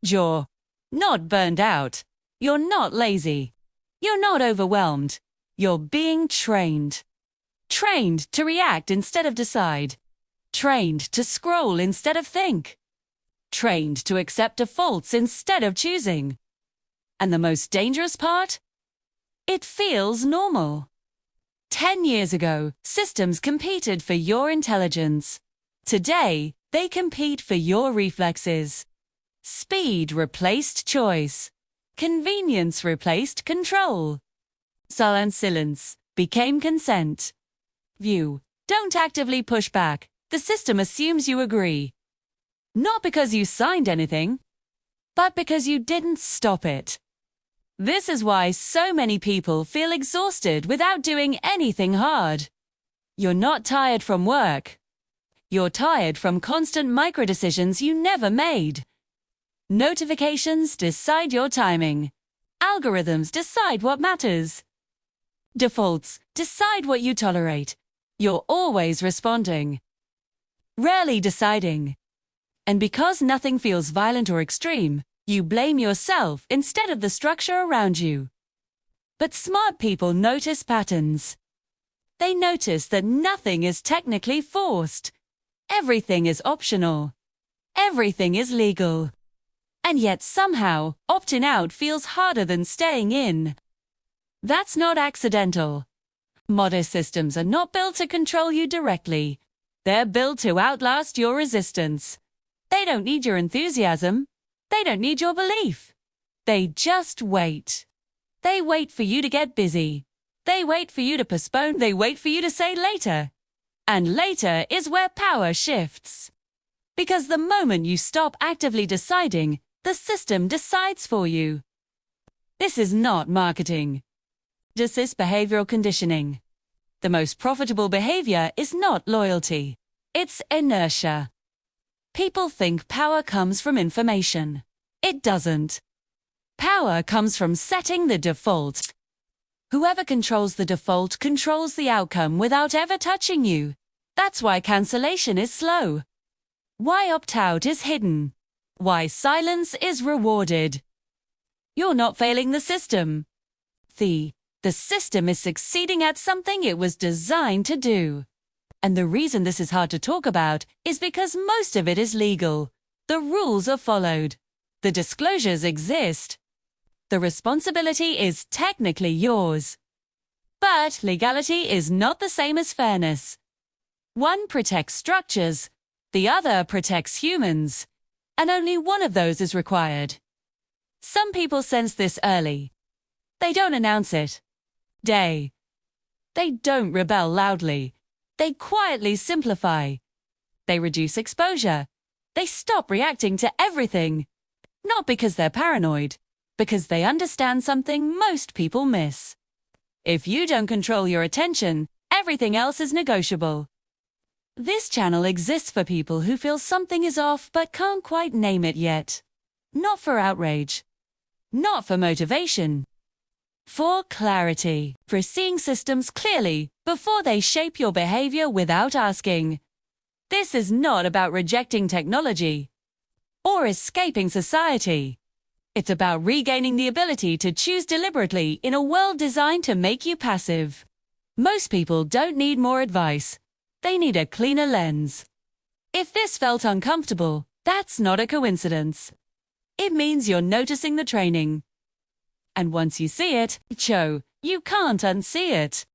You're not burned out. You're not lazy. You're not overwhelmed. You're being trained. Trained to react instead of decide. Trained to scroll instead of think. Trained to accept defaults instead of choosing. And the most dangerous part? It feels normal. 10 years ago, systems competed for your intelligence. Today, they compete for your reflexes. Speed replaced choice. Convenience replaced control. Silence became consent. View. Don't actively push back. The system assumes you agree. Not because you signed anything, but because you didn't stop it. This is why so many people feel exhausted without doing anything hard. You're not tired from work. You're tired from constant microdecisions you never made. Notifications decide your timing. Algorithms decide what matters. Defaults decide what you tolerate. You're always responding, rarely deciding. And because nothing feels violent or extreme, you blame yourself instead of the structure around you. But smart people notice patterns. They notice that nothing is technically forced. Everything is optional. Everything is legal. And yet somehow, opting out feels harder than staying in. That's not accidental. Modern systems are not built to control you directly. They're built to outlast your resistance. They don't need your enthusiasm. They don't need your belief. They just wait. They wait for you to get busy. They wait for you to postpone. They wait for you to say later. And later is where power shifts. Because the moment you stop actively deciding, the system decides for you. This is not marketing. This is behavioral conditioning. The most profitable behavior is not loyalty. It's inertia. People think power comes from information. It doesn't. Power comes from setting the default. Whoever controls the default controls the outcome without ever touching you. That's why cancellation is slow. Why opt-out is hidden. Why silence is rewarded. You're not failing the system. The system is succeeding at something it was designed to do. And the reason this is hard to talk about is because most of it is legal. The rules are followed. The disclosures exist. The responsibility is technically yours. But legality is not the same as fairness. One protects structures, the other protects humans, and only one of those is required. Some people sense this early. They don't announce it. They don't rebel loudly. They quietly simplify. They reduce exposure. They stop reacting to everything. Not because they're paranoid, because they understand something most people miss. If you don't control your attention, everything else is negotiable. This channel exists for people who feel something is off but can't quite name it yet. Not for outrage. Not for motivation. For clarity. For seeing systems clearly before they shape your behavior without asking. This is not about rejecting technology or escaping society. It's about regaining the ability to choose deliberately in a world designed to make you passive. Most people don't need more advice. They need a cleaner lens. If this felt uncomfortable, that's not a coincidence. It means you're noticing the training. And once you see it, you can't unsee it.